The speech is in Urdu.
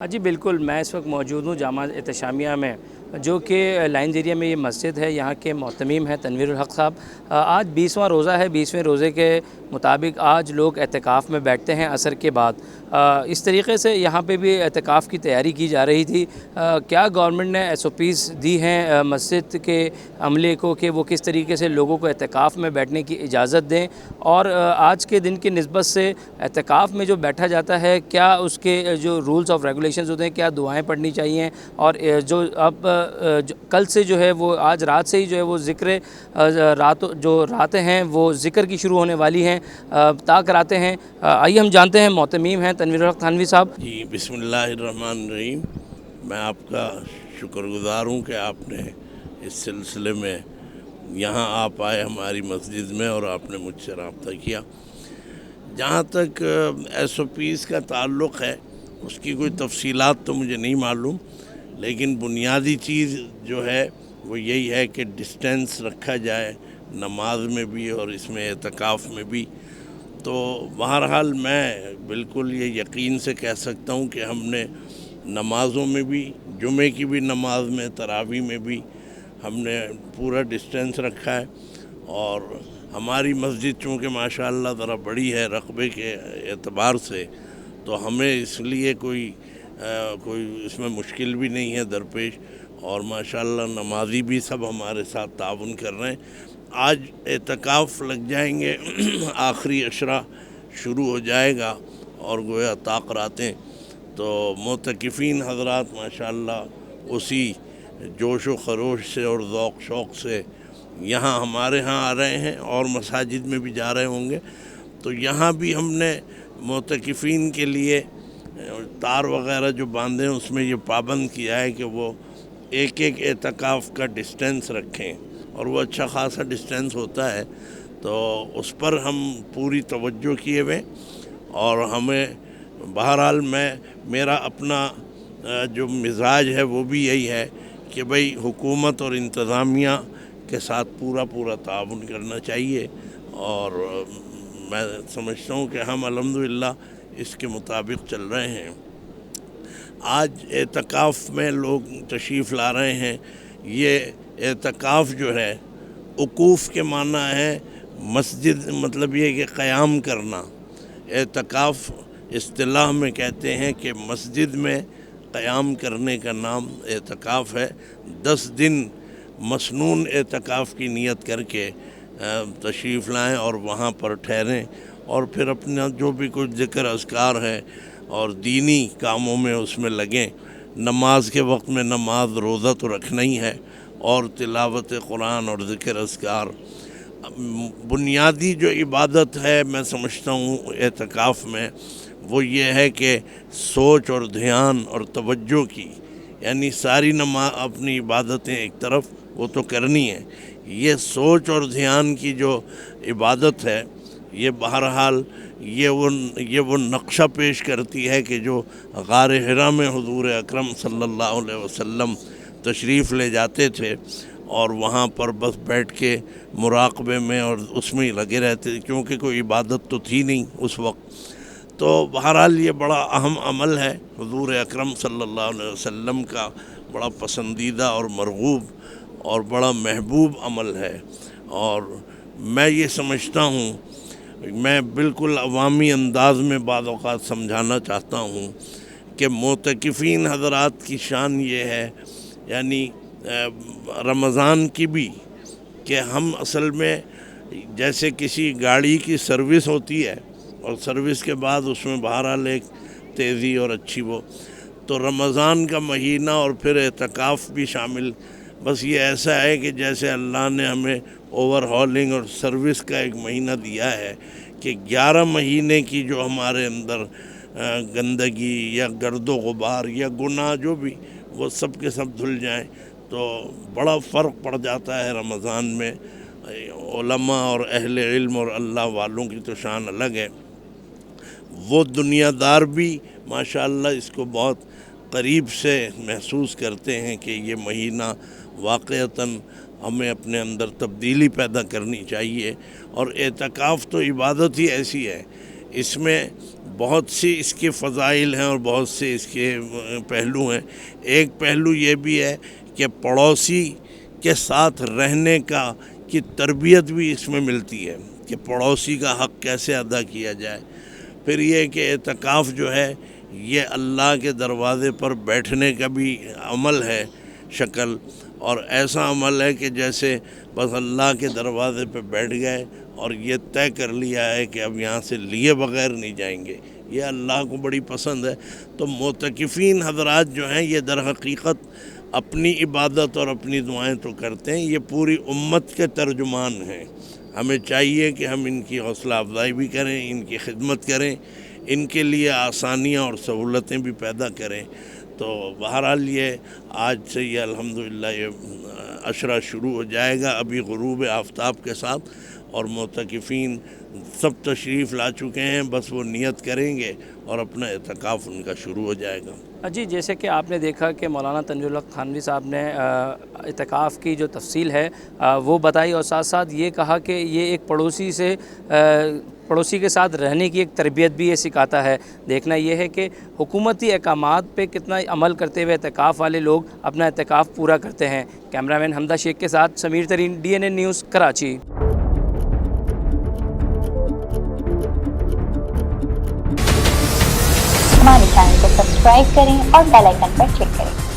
ہاں جی بالکل، میں اس وقت موجود ہوں جامعہ احتشامیہ میں، جو کہ لائنز ایریا میں یہ مسجد ہے۔ یہاں کے محتمیم ہیں تنویر الحق صاحب۔ آج 20واں روزہ ہے۔ 20ویں روزے کے مطابق آج لوگ اعتکاف میں بیٹھتے ہیں عصر کے بعد۔ اس طریقے سے یہاں پہ بھی اعتکاف کی تیاری کی جا رہی تھی۔ کیا گورنمنٹ نے SOPs دی ہیں مسجد کے عملے کو کہ وہ کس طریقے سے لوگوں کو اعتکاف میں بیٹھنے کی اجازت دیں، اور آج کے دن کی نسبت سے اعتکاف میں جو بیٹھا جاتا ہے کیا اس کے جو رولز آف ریگولیشنز ہوتے ہیں، کیا دعائیں پڑھنی چاہیے، اور جو اب کل سے جو ہے وہ آج رات سے ہی جو ہے وہ ذکر راتیں ہیں وہ ذکر کی شروع ہونے والی ہیں، تاک راتیں ہیں۔ آئیے ہم جانتے ہیں محتمیم ہیں تنویر الحق تھانوی صاحب۔ جی بسم اللہ الرحمن الرحیم۔ میں آپ کا شکر گزار ہوں کہ آپ نے اس سلسلے میں یہاں آپ آئے ہماری مسجد میں اور آپ نے مجھ سے رابطہ کیا۔ جہاں تک SOPs کا تعلق ہے، اس کی کوئی تفصیلات تو مجھے نہیں معلوم، لیکن بنیادی چیز جو ہے وہ یہی ہے کہ ڈسٹینس رکھا جائے نماز میں بھی اور اس میں اعتکاف میں بھی۔ تو بہرحال میں بالکل یہ یقین سے کہہ سکتا ہوں کہ ہم نے نمازوں میں بھی، جمعے کی بھی نماز میں، تراویح میں بھی ہم نے پورا ڈسٹینس رکھا ہے۔ اور ہماری مسجد چونکہ ماشاءاللہ ذرا بڑی ہے رقبے کے اعتبار سے، تو ہمیں اس لیے کوئی اس میں مشکل بھی نہیں ہے درپیش، اور ماشاءاللہ نمازی بھی سب ہمارے ساتھ تعاون کر رہے ہیں۔ آج اعتکاف لگ جائیں گے، آخری عشرہ شروع ہو جائے گا اور گویا طاق راتیں، تو معتکفین حضرات ماشاءاللہ اسی جوش و خروش سے اور ذوق شوق سے یہاں ہمارے ہاں آ رہے ہیں، اور مساجد میں بھی جا رہے ہوں گے۔ تو یہاں بھی ہم نے معتکفین کے لیے تار وغیرہ جو باندھے ہیں اس میں یہ پابند کیا ہے کہ وہ ایک ایک اعتکاف کا ڈسٹینس رکھیں، اور وہ اچھا خاصا ڈسٹینس ہوتا ہے، تو اس پر ہم پوری توجہ کیے ہوئے۔ اور ہمیں بہرحال میرا اپنا جو مزاج ہے وہ بھی یہی ہے کہ بھئی حکومت اور انتظامیہ کے ساتھ پورا تعاون کرنا چاہیے، اور میں سمجھتا ہوں کہ ہم الحمدللہ اس کے مطابق چل رہے ہیں۔ آج اعتکاف میں لوگ تشریف لا رہے ہیں۔ یہ اعتکاف جو ہے وقوف کے معنی ہے مسجد، مطلب یہ کہ قیام کرنا۔ اعتکاف اصطلاح میں کہتے ہیں کہ مسجد میں قیام کرنے کا نام اعتکاف ہے۔ 10 دن مسنون اعتکاف کی نیت کر کے تشریف لائیں اور وہاں پر ٹھہریں، اور پھر اپنا جو بھی کچھ ذکر اذکار ہے اور دینی کاموں میں اس میں لگیں۔ نماز کے وقت میں نماز، روزہ تو رکھنا ہی ہے، اور تلاوت قرآن اور ذکر اذکار۔ بنیادی جو عبادت ہے میں سمجھتا ہوں اعتکاف میں، وہ یہ ہے کہ سوچ اور دھیان اور توجہ کی، یعنی ساری اپنی عبادتیں ایک طرف وہ تو کرنی ہے، یہ سوچ اور دھیان کی جو عبادت ہے، یہ بہرحال یہ وہ نقشہ پیش کرتی ہے کہ جو غار حرا میں حضور اکرم صلی اللہ علیہ وسلم تشریف لے جاتے تھے، اور وہاں پر بس بیٹھ کے مراقبے میں اور اس میں ہی لگے رہتے، کیونکہ کوئی عبادت تو تھی نہیں اس وقت۔ تو بہرحال یہ بڑا اہم عمل ہے، حضور اکرم صلی اللہ علیہ وسلم کا بڑا پسندیدہ اور مرغوب اور بڑا محبوب عمل ہے۔ اور میں یہ سمجھتا ہوں، میں بالکل عوامی انداز میں بعض اوقات سمجھانا چاہتا ہوں کہ معتکفین حضرات کی شان یہ ہے، یعنی رمضان کی بھی، کہ ہم اصل میں جیسے کسی گاڑی کی سروس ہوتی ہے، اور سروس کے بعد اس میں بہرحال ایک تیزی اور اچھی وہ، تو رمضان کا مہینہ اور پھر اعتکاف بھی شامل، بس یہ ایسا ہے کہ جیسے اللہ نے ہمیں اوور ہالنگ اور سروس کا ایک مہینہ دیا ہے کہ 11 مہینے کی جو ہمارے اندر گندگی یا گرد و غبار یا گناہ جو بھی، وہ سب کے سب دھل جائیں، تو بڑا فرق پڑ جاتا ہے رمضان میں۔ علماء اور اہل علم اور اللہ والوں کی تو شان الگ ہے، وہ دنیا دار بھی ماشاءاللہ اس کو بہت قریب سے محسوس کرتے ہیں کہ یہ مہینہ واقعتاً ہمیں اپنے اندر تبدیلی پیدا کرنی چاہیے۔ اور اعتکاف تو عبادت ہی ایسی ہے اس میں بہت سی اس کے فضائل ہیں اور بہت سے اس کے پہلو ہیں. ایک پہلو یہ بھی ہے کہ پڑوسی کے ساتھ رہنے کی تربیت بھی اس میں ملتی ہے کہ پڑوسی کا حق کیسے ادا کیا جائے. پھر یہ کہ اعتکاف جو ہے یہ اللہ کے دروازے پر بیٹھنے کا بھی عمل ہے شکل، اور ایسا عمل ہے کہ جیسے بس اللہ کے دروازے پہ بیٹھ گئے اور یہ طے کر لیا ہے کہ اب یہاں سے لیے بغیر نہیں جائیں گے. یہ اللہ کو بڑی پسند ہے. تو معتکفین حضرات جو ہیں یہ در حقیقت اپنی عبادت اور اپنی دعائیں تو کرتے ہیں، یہ پوری امت کے ترجمان ہیں. ہمیں چاہیے کہ ہم ان کی حوصلہ افزائی بھی کریں، ان کی خدمت کریں، ان کے لیے آسانیاں اور سہولتیں بھی پیدا کریں. تو بہرحال یہ آج سے یہ الحمدللہ یہ عشرہ شروع ہو جائے گا ابھی غروب آفتاب کے ساتھ، اور معتکفین سب تشریف لا چکے ہیں، بس وہ نیت کریں گے اور اپنا اعتکاف ان کا شروع ہو جائے گا. جی، جیسے کہ آپ نے دیکھا کہ مولانا تنویر الحق تھانوی صاحب نے اعتکاف کی جو تفصیل ہے وہ بتائی، اور ساتھ ساتھ یہ کہا کہ یہ ایک پڑوسی کے ساتھ رہنے کی ایک تربیت بھی یہ سکھاتا ہے. دیکھنا یہ ہے کہ حکومتی احکامات پہ کتنا عمل کرتے ہوئے اعتکاف والے لوگ اپنا اعتکاف پورا کرتے ہیں. کیمرہ مین حمدہ شیخ کے ساتھ سمیر ترین، DNN نیوز، کراچی. ہمارے چینل کو سبسکرائب کریں اور بیل آئیکن پر کلک کریں.